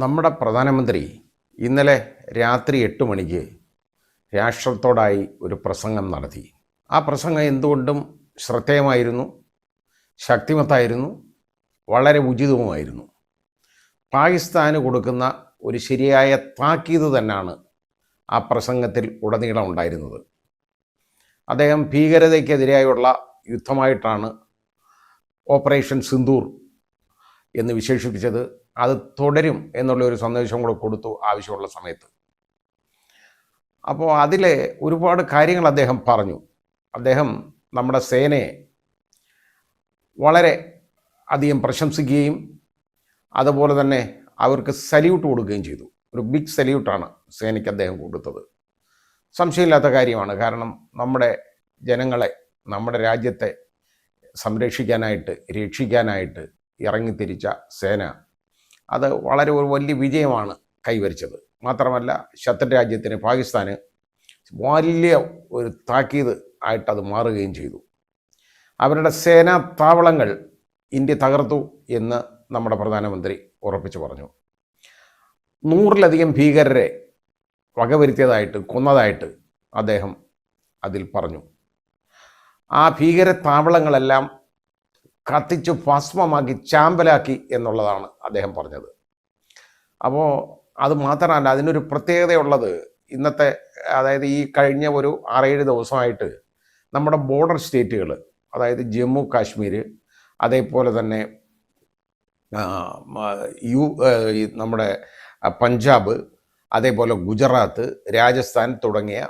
നമ്മുടെ പ്രധാനമന്ത്രി ഇന്നലെ രാത്രി 8 മണിക്ക് രാഷ്ട്രത്തോടായി ഒരു പ്രസംഗം നടത്തി. ആ പ്രസംഗം എന്തുകൊണ്ടും ശ്രദ്ധേയമായിരുന്നു, ശക്തിമത്തായിരുന്നു, വളരെ ഉചിതവുമായിരുന്നു. പാകിസ്ഥാന് കൊടുക്കുന്ന ഒരു ശരിയായ താക്കീത് തന്നെയാണ് ആ പ്രസംഗത്തിൽ ഉടനീളം ഉണ്ടായിരുന്നത്. അദ്ദേഹം ഭീകരതയ്ക്കെതിരെയുള്ള യുദ്ധമായിട്ടാണ് ഓപ്പറേഷൻ സിന്ദൂർ എന്ന് വിശേഷിപ്പിച്ചത്. അത് തുടരും എന്നുള്ളൊരു സന്ദേശം കൂടെ കൊടുത്തു ആവശ്യമുള്ള സമയത്ത്. അപ്പോൾ അതിൽ ഒരുപാട് കാര്യങ്ങൾ അദ്ദേഹം പറഞ്ഞു. അദ്ദേഹം നമ്മുടെ സേനയെ വളരെ അധികം പ്രശംസിക്കുകയും അതുപോലെ തന്നെ അവർക്ക് സല്യൂട്ട് കൊടുക്കുകയും ചെയ്തു. ഒരു ബിഗ് സല്യൂട്ടാണ് സേനയ്ക്ക് അദ്ദേഹം കൊടുത്തത്. സംശയമില്ലാത്ത കാര്യമാണ്. കാരണം നമ്മുടെ ജനങ്ങളെ, നമ്മുടെ രാജ്യത്തെ സംരക്ഷിക്കാനായിട്ട്, രക്ഷിക്കാനായിട്ട് ഇറങ്ങിത്തിരിച്ച സേന അത് വളരെ ഒരു വലിയ വിജയമാണ് കൈവരിച്ചത്. മാത്രമല്ല ശത്രു രാജ്യത്തിന്, പാകിസ്ഥാന് വലിയ ഒരു താക്കീത് ആയിട്ടത് മാറുകയും ചെയ്തു. അവരുടെ സേനാ താവളങ്ങൾ ഇന്ത്യ തകർത്തു എന്ന് നമ്മുടെ പ്രധാനമന്ത്രി ഉറപ്പിച്ചു പറഞ്ഞു. 100-ലധികം ഭീകരരെ വകവരുത്തിയതായിട്ട്, കൊന്നതായിട്ട് അദ്ദേഹം അതിൽ പറഞ്ഞു. ആ ഭീകര താവളങ്ങളെല്ലാം കത്തിച്ച് ഭസ്മമാക്കി, ചാമ്പലാക്കി എന്നുള്ളതാണ് അദ്ദേഹം പറഞ്ഞത്. അപ്പോൾ അത് മാത്രമല്ല, അതിനൊരു പ്രത്യേകതയുള്ളത്, ഇന്നത്തെ അതായത് ഈ കഴിഞ്ഞ ഒരു 6-7 ദിവസമായിട്ട് നമ്മുടെ ബോർഡർ സ്റ്റേറ്റുകൾ, അതായത് ജമ്മു കാശ്മീർ, അതേപോലെ തന്നെ നമ്മുടെ പഞ്ചാബ്, അതേപോലെ ഗുജറാത്ത്, രാജസ്ഥാൻ തുടങ്ങിയ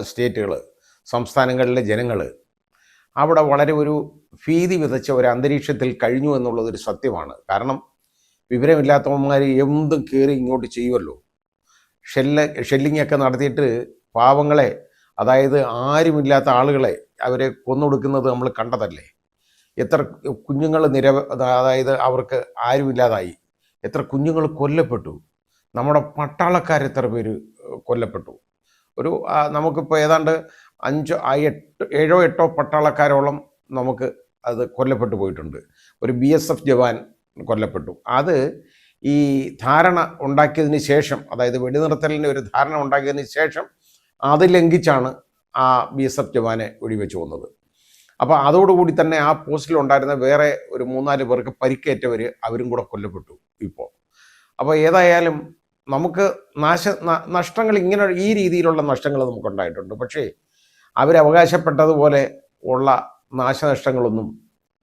സ്റ്റേറ്റുകൾ, സംസ്ഥാനങ്ങളിലെ ജനങ്ങൾ അവിടെ വളരെ ഒരു ഭീതി വിതച്ച ഒരു അന്തരീക്ഷത്തിൽ കഴിഞ്ഞു എന്നുള്ളതൊരു സത്യമാണ്. കാരണം വിവരമില്ലാത്തവന്മാർ എന്തും കയറി ഇങ്ങോട്ട് ചെയ്യുമല്ലോ. ഷെല്ലിങ്ങൊക്കെ നടത്തിയിട്ട് പാവങ്ങളെ, അതായത് ആരുമില്ലാത്ത ആളുകളെ അവരെ കൊന്നൊടുക്കുന്നത് നമ്മൾ കണ്ടതല്ലേ. എത്ര കുഞ്ഞുങ്ങൾ അതായത് അവർക്ക് ആരുമില്ലാതായി, എത്ര കുഞ്ഞുങ്ങൾ കൊല്ലപ്പെട്ടു, നമ്മുടെ പട്ടാളക്കാർ എത്ര പേര് കൊല്ലപ്പെട്ടു. ഒരു നമുക്കിപ്പോൾ ഏതാണ്ട് 7-8 പട്ടാളക്കാരോളം നമുക്ക് അത് കൊല്ലപ്പെട്ടു പോയിട്ടുണ്ട്. ഒരു BSF ജവാൻ കൊല്ലപ്പെട്ടു. അത് ഈ ധാരണ ഉണ്ടാക്കിയതിന് ശേഷം, അതായത് വെടിനിർത്തലിന് ഒരു ധാരണ ഉണ്ടാക്കിയതിന് ശേഷം അത് ലംഘിച്ചാണ് ആ BSF ജവാനെ വെടിവെച്ച് കൊന്നത്. അപ്പോൾ അതോടുകൂടി തന്നെ ആ പോസ്റ്റിലുണ്ടായിരുന്ന വേറെ ഒരു 3-4 പേർക്ക് പരിക്കേറ്റവർ അവരും കൂടെ കൊല്ലപ്പെട്ടു ഇപ്പോൾ. അപ്പോൾ ഏതായാലും നമുക്ക് നഷ്ടങ്ങൾ, ഇങ്ങനെ ഈ രീതിയിലുള്ള നഷ്ടങ്ങൾ നമുക്കുണ്ടായിട്ടുണ്ട്. പക്ഷേ അവരവകാശപ്പെട്ടതുപോലെ ഉള്ള നാശനഷ്ടങ്ങളൊന്നും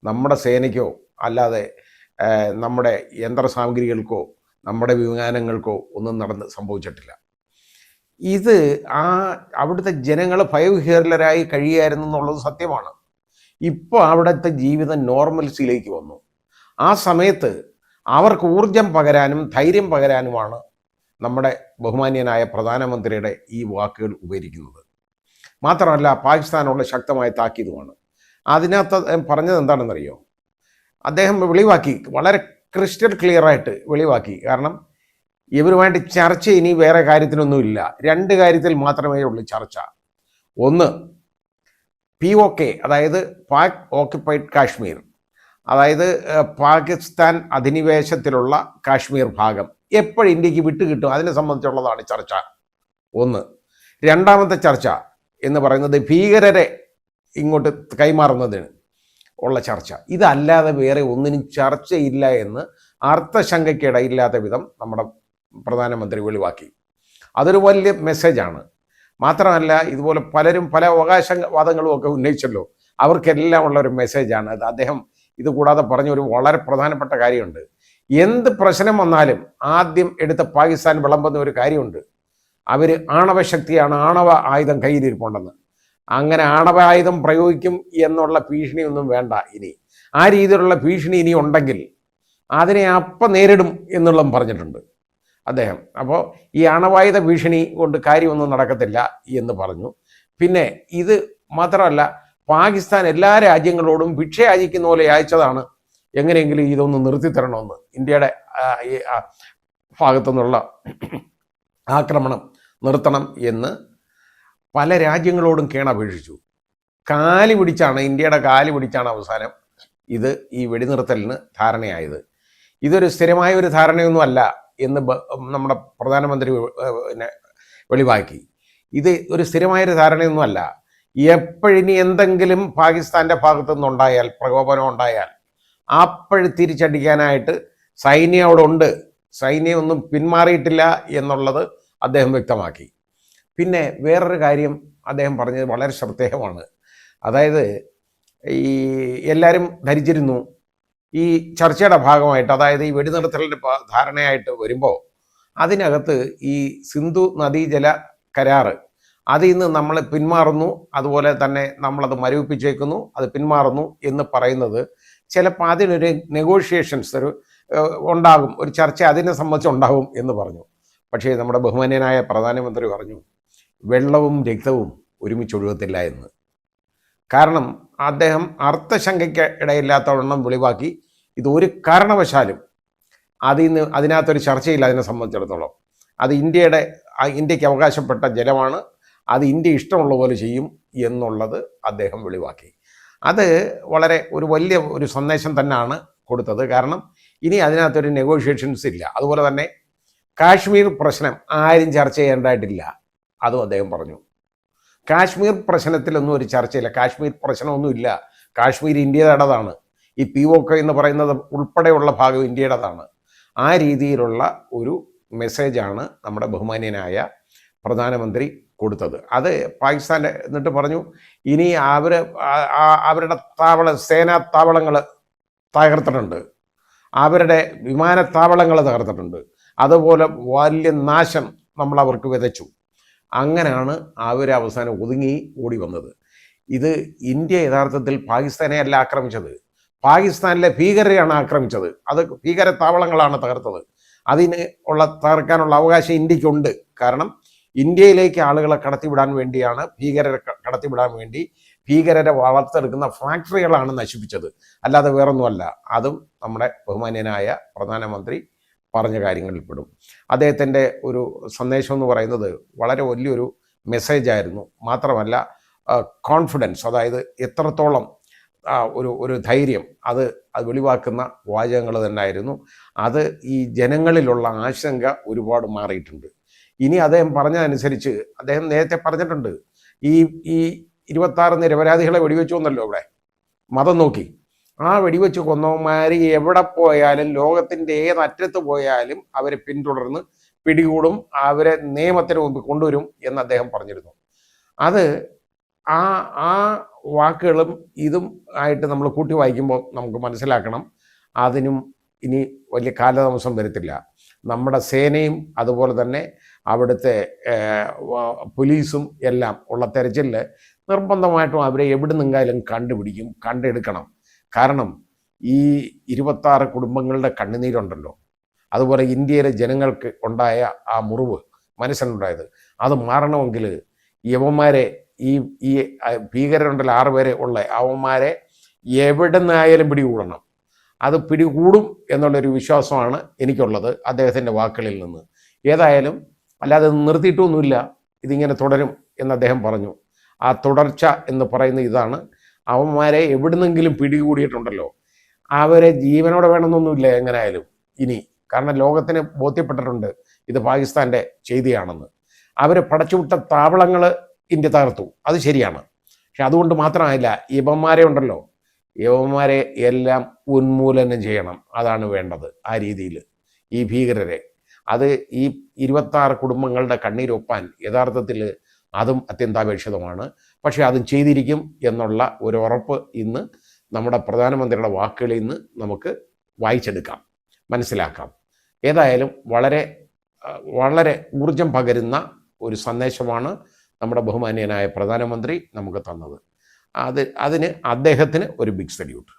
നമ്മുടെ സേനയ്ക്കോ അല്ലാതെ നമ്മുടെ യന്ത്രസാമഗ്രികൾക്കോ നമ്മുടെ വിമാനങ്ങൾക്കോ ഒന്നും സംഭവിച്ചിട്ടില്ല. ഇത് അവിടുത്തെ ജനങ്ങൾ ഭയവിഹ്വലരായി കഴിയുമായിരുന്നു എന്നുള്ളത് സത്യമാണ്. ഇപ്പോൾ അവിടുത്തെ ജീവിതം നോർമൽസിയിലേക്ക് വന്നു. ആ സമയത്ത് അവർക്ക് ഊർജം പകരാനും ധൈര്യം പകരാനുമാണ് നമ്മുടെ ബഹുമാന്യനായ പ്രധാനമന്ത്രിയുടെ ഈ വാക്കുകൾ ഉപകരിക്കുന്നത്. മാത്രമല്ല പാകിസ്ഥാനുള്ള ശക്തമായ താക്കീതുമാണ്. അതിനകത്ത് പറഞ്ഞത് എന്താണെന്നറിയോ? അദ്ദേഹം വെളിവാക്കി, വളരെ ക്രിസ്റ്റൽ ക്ലിയറായിട്ട് വെളിവാക്കി. കാരണം ഇവരുമായിട്ട് ചർച്ച ഇനി വേറെ കാര്യത്തിനൊന്നുമില്ല. 2 കാര്യത്തിൽ മാത്രമേ ഉള്ളൂ ചർച്ച. ഒന്ന്, POK, അതായത് പാക് ഓക്യുപ്പൈഡ് കാശ്മീർ, അതായത് പാകിസ്ഥാൻ അധിനിവേശത്തിലുള്ള കാശ്മീർ ഭാഗം എപ്പോഴും ഇന്ത്യക്ക് വിട്ടുകിട്ടും, അതിനെ സംബന്ധിച്ചുള്ളതാണ് ചർച്ച. ഒന്ന്. രണ്ടാമത്തെ ചർച്ച എന്ന് പറയുന്നത് ഭീകരരെ ഇങ്ങോട്ട് കൈമാറുന്നതിന് ഉള്ള ചർച്ച. ഇതല്ലാതെ വേറെ ഒന്നിനും ചർച്ചയില്ല എന്ന് അർത്ഥശങ്കയ്ക്കിടയില്ലാത്ത വിധം നമ്മുടെ പ്രധാനമന്ത്രി വെളിവാക്കി. അതൊരു വലിയ മെസ്സേജാണ്. മാത്രമല്ല, ഇതുപോലെ പലരും പല അവകാശവാദങ്ങളും ഒക്കെ ഉന്നയിച്ചല്ലോ, അവർക്കെല്ലാം ഉള്ള ഒരു മെസ്സേജാണ് അത്. അദ്ദേഹം ഇത് കൂടാതെ പറഞ്ഞൊരു വളരെ പ്രധാനപ്പെട്ട കാര്യമുണ്ട്. എന്ത് പ്രശ്നം വന്നാലും ആദ്യം എടുത്ത പാകിസ്ഥാൻ വിളമ്പുന്ന ഒരു കാര്യമുണ്ട്. അവർ ആണവശക്തിയാണ്, ആണവ ആയുധം കയ്യിലിരിപ്പുണ്ടെന്ന്. അങ്ങനെ ആണവ ആയുധം പ്രയോഗിക്കും എന്നുള്ള ഭീഷണിയൊന്നും വേണ്ട ഇനി. ആ രീതിയിലുള്ള ഭീഷണി ഇനി ഉണ്ടെങ്കിൽ അതിനെ അപ്പം നേരിടും എന്നുള്ളതും പറഞ്ഞിട്ടുണ്ട് അദ്ദേഹം. അപ്പോൾ ഈ ആണവായുധ ഭീഷണി കൊണ്ട് കാര്യമൊന്നും നടക്കത്തില്ല എന്ന് പറഞ്ഞു. പിന്നെ ഇത് മാത്രമല്ല, പാകിസ്ഥാൻ എല്ലാ രാജ്യങ്ങളോടും ഭിക്ഷ യാചിക്കുന്ന പോലെ യാചിച്ചതാണ് എങ്ങനെയെങ്കിലും ഇതൊന്ന് നിർത്തിത്തരണമെന്ന്. ഇന്ത്യയുടെ ഭാഗത്തു നിന്നുള്ള ആക്രമണം നിർത്തണം എന്ന് പല രാജ്യങ്ങളോടും കേണപേക്ഷിച്ചു. ഇന്ത്യയുടെ കാല് പിടിച്ചാണ് അവസാനം ഈ വെടിനിർത്തലിന് ധാരണയായത്. ഇതൊരു സ്ഥിരമായ ഒരു ധാരണയൊന്നുമല്ല. എന്ന് നമ്മുടെ പ്രധാനമന്ത്രി പിന്നെ വെളിവാക്കി. ഇത് ഒരു സ്ഥിരമായൊരു ധാരണയൊന്നുമല്ല. എപ്പോഴിനി എന്തെങ്കിലും പാകിസ്ഥാൻ്റെ ഭാഗത്തു നിന്നുണ്ടായാൽ, പ്രകോപനം ഉണ്ടായാൽ അപ്പോഴും തിരിച്ചടിക്കാനായിട്ട് സൈന്യം അവിടെ ഉണ്ട്, സൈന്യം ഒന്നും പിന്മാറിയിട്ടില്ല എന്നുള്ളത് അദ്ദേഹം വ്യക്തമാക്കി. പിന്നെ വേറൊരു കാര്യം അദ്ദേഹം പറഞ്ഞത് വളരെ ശ്രദ്ധേയമാണ്. അതായത് ഈ എല്ലാവരും ധരിച്ചിരുന്നു ഈ ചർച്ചയുടെ ഭാഗമായിട്ട്, അതായത് ഈ വെടിനിർത്തലിൻ്റെ ധാരണയായിട്ട് വരുമ്പോൾ അതിനകത്ത് ഈ സിന്ധു നദീജല കരാറ് അതിൽ നിന്ന് നമ്മൾ പിന്മാറുന്നു, അതുപോലെ തന്നെ നമ്മളത് മരവിപ്പിച്ചേക്കുന്നു, അത് പിന്മാറുന്നു എന്ന് പറയുന്നത് ചിലപ്പോൾ അതിനൊരു നെഗോഷിയേഷൻസ് ഉണ്ടാകും, ഒരു ചർച്ച അതിനെ സംബന്ധിച്ച് ഉണ്ടാകും എന്ന് പറഞ്ഞു. പക്ഷേ നമ്മുടെ ബഹുമാന്യനായ പ്രധാനമന്ത്രി പറഞ്ഞു വെള്ളവും രക്തവും ഒരുമിച്ചൊഴുകത്തില്ല എന്ന്. കാരണം അദ്ദേഹം അർത്ഥശങ്കയ്ക്ക് ഇടയില്ലാത്തവണ്ണം വെളിവാക്കി ഇത് ഒരു കാരണവശാലും അതിനകത്തൊരു ചർച്ചയില്ല. അതിനെ സംബന്ധിച്ചിടത്തോളം അത് ഇന്ത്യക്ക് അവകാശപ്പെട്ട ജലമാണ്, അത് ഇന്ത്യ ഇഷ്ടമുള്ള പോലെ ചെയ്യും എന്നുള്ളത് അദ്ദേഹം വെളിവാക്കി. അത് വളരെ വലിയ ഒരു സന്ദേശം തന്നെയാണ് കൊടുത്തത്. കാരണം ഇനി അതിനകത്തൊരു നെഗോഷിയേഷൻസ് ഇല്ല. അതുപോലെ തന്നെ കാശ്മീർ പ്രശ്നം ആരും ചർച്ച ചെയ്യേണ്ടതായിട്ടില്ല, അതും അദ്ദേഹം പറഞ്ഞു. കാശ്മീർ പ്രശ്നത്തിലൊന്നും ഒരു ചർച്ചയില്ല, കാശ്മീർ പ്രശ്നമൊന്നുമില്ല, കാശ്മീർ ഇന്ത്യയുടേതാണ്, ഈ POK എന്ന് പറയുന്നത് ഉൾപ്പെടെയുള്ള ഭാഗം ഇന്ത്യയുടേതാണ്. ആ രീതിയിലുള്ള ഒരു മെസ്സേജാണ് നമ്മുടെ ബഹുമാന്യനായ പ്രധാനമന്ത്രി കൊടുത്തത്. അത് പാകിസ്ഥാൻ്റെ എന്നിട്ട് പറഞ്ഞു ഇനി അവരുടെ സേനാ താവളങ്ങൾ തകർത്തിട്ടുണ്ട്, അവരുടെ വിമാനത്താവളങ്ങൾ തകർത്തിട്ടുണ്ട്, അതുപോലെ വലിയ നാശം നമ്മൾ അവർക്ക് വിതച്ചു. അങ്ങനെയാണ് അവർ അവസാനം ഒതുങ്ങി ഓടി വന്നത്. ഇത് ഇന്ത്യ യഥാർത്ഥത്തിൽ പാകിസ്ഥാനെ അല്ല ആക്രമിച്ചത്, പാകിസ്ഥാനിലെ ഭീകരരെയാണ് ആക്രമിച്ചത്. അത് ഭീകര താവളങ്ങളാണ് തകർത്തത്. അതിന് തകർക്കാനുള്ള അവകാശം ഇന്ത്യക്കുണ്ട്. കാരണം ഇന്ത്യയിലേക്ക് ആളുകളെ കടത്തിവിടാൻ വേണ്ടിയാണ്, ഭീകരരെ കടത്തിവിടാൻ വേണ്ടി ഭീകരരെ വളർത്തെടുക്കുന്ന ഫാക്ടറികളാണ് നശിപ്പിച്ചത്, അല്ലാതെ വേറൊന്നുമല്ല. അതും നമ്മുടെ ബഹുമാന്യനായ പ്രധാനമന്ത്രി പറഞ്ഞ കാര്യങ്ങളിൽപ്പെടും. അദ്ദേഹത്തിൻ്റെ ഒരു സന്ദേശം എന്ന് പറയുന്നത് വളരെ വലിയൊരു മെസ്സേജായിരുന്നു. മാത്രമല്ല കോൺഫിഡൻസ്, അതായത് എത്രത്തോളം ഒരു ധൈര്യം അത് വെളിവാക്കുന്ന വാചകങ്ങൾ തന്നെയായിരുന്നു. അത് ഈ ജനങ്ങളിലുള്ള ആശങ്ക ഒരുപാട് മാറിയിട്ടുണ്ട്. ഇനി അദ്ദേഹം പറഞ്ഞതനുസരിച്ച് അദ്ദേഹം നേരത്തെ പറഞ്ഞിട്ടുണ്ട്, ഈ 26 നിരപരാധികളെ വെടിവെച്ചു കൊന്നല്ലോ ഇവിടെ, മതം നോക്കി. ആ വെടിവെച്ച് കൊന്നവന്മാർ എവിടെ പോയാലും, ലോകത്തിൻ്റെ ഏതറ്റത്ത് പോയാലും അവരെ പിന്തുടർന്ന് പിടികൂടും, അവരെ നിയമത്തിന് മുമ്പ് കൊണ്ടുവരും എന്ന് അദ്ദേഹം പറഞ്ഞിരുന്നു. അത് ആ വാക്കുകളും ഇതും ആയിട്ട് നമ്മൾ കൂട്ടി വായിക്കുമ്പോൾ നമുക്ക് മനസ്സിലാക്കണം, അതിനും ഇനി വലിയ കാലതാമസം വരത്തില്ല. നമ്മുടെ സേനയും അതുപോലെ തന്നെ അവിടുത്തെ പോലീസും എല്ലാം ഉള്ള തെരച്ചിലിൽ നിർബന്ധമായിട്ടും അവരെ എവിടെ നിന്നെങ്കിലും കണ്ടുപിടിക്കും, കണ്ടെടുക്കണം. കാരണം ഈ 26 കുടുംബങ്ങളുടെ കണ്ണുനീരുണ്ടല്ലോ, അതുപോലെ ഇന്ത്യയിലെ ജനങ്ങൾക്ക് ഉണ്ടായ ആ മുറിവ് മനസ്സിനുണ്ടായത്, അത് മാറണമെങ്കിൽ യവന്മാരെ ഈ ഭീകരരുണ്ടല്ലോ 6 പേരെ ഉള്ള അവന്മാരെ എവിടെ നിന്നായാലും പിടികൂടണം. അത് പിടികൂടും എന്നുള്ളൊരു വിശ്വാസമാണ് എനിക്കുള്ളത് അദ്ദേഹത്തിൻ്റെ വാക്കുകളിൽ നിന്ന്. ഏതായാലും അല്ലാതെ നിർത്തിയിട്ടൊന്നുമില്ല, ഇതിങ്ങനെ തുടരും എന്ന് അദ്ദേഹം പറഞ്ഞു. ആ തുടർച്ച എന്ന് പറയുന്ന ഇതാണ്, അവന്മാരെ എവിടുന്നെങ്കിലും പിടികൂടിയിട്ടുണ്ടല്ലോ അവരെ ജീവനോടെ വേണമെന്നൊന്നുമില്ല എങ്ങനെയായാലും ഇനി. കാരണം ലോകത്തിന് ബോധ്യപ്പെട്ടിട്ടുണ്ട് ഇത് പാകിസ്ഥാൻ്റെ ചെയ്തിയാണെന്ന്. അവർ പടച്ചുവിട്ട താവളങ്ങൾ ഇന്ത്യ തകർത്തു, അത് ശരിയാണ്. പക്ഷെ അതുകൊണ്ട് മാത്രമായില്ല, യവന്മാരെ ഉണ്ടല്ലോ, യവന്മാരെ എല്ലാം ഉന്മൂലനം ചെയ്യണം, അതാണ് വേണ്ടത്. ആ രീതിയിൽ ഈ ഭീകരരെ, അത് ഈ 26 കുടുംബങ്ങളുടെ കണ്ണീരൊപ്പാൻ യഥാർത്ഥത്തിൽ അതും അത്യന്താപേക്ഷിതമാണ്. പക്ഷേ അതും ചെയ്തിരിക്കും എന്നുള്ള ഒരു ഉറപ്പ് ഇന്ന് നമ്മുടെ പ്രധാനമന്ത്രിയുടെ വാക്കുകളിൽ നിന്ന് നമുക്ക് വായിച്ചെടുക്കാം, മനസ്സിലാക്കാം. ഏതായാലും വളരെ വളരെ ഊർജം പകരുന്ന ഒരു സന്ദേശമാണ് നമ്മുടെ ബഹുമാന്യനായ പ്രധാനമന്ത്രി നമുക്ക് തന്നത്. അതിന് അദ്ദേഹത്തിന് ഒരു ബിഗ് സല്യൂട്ട്.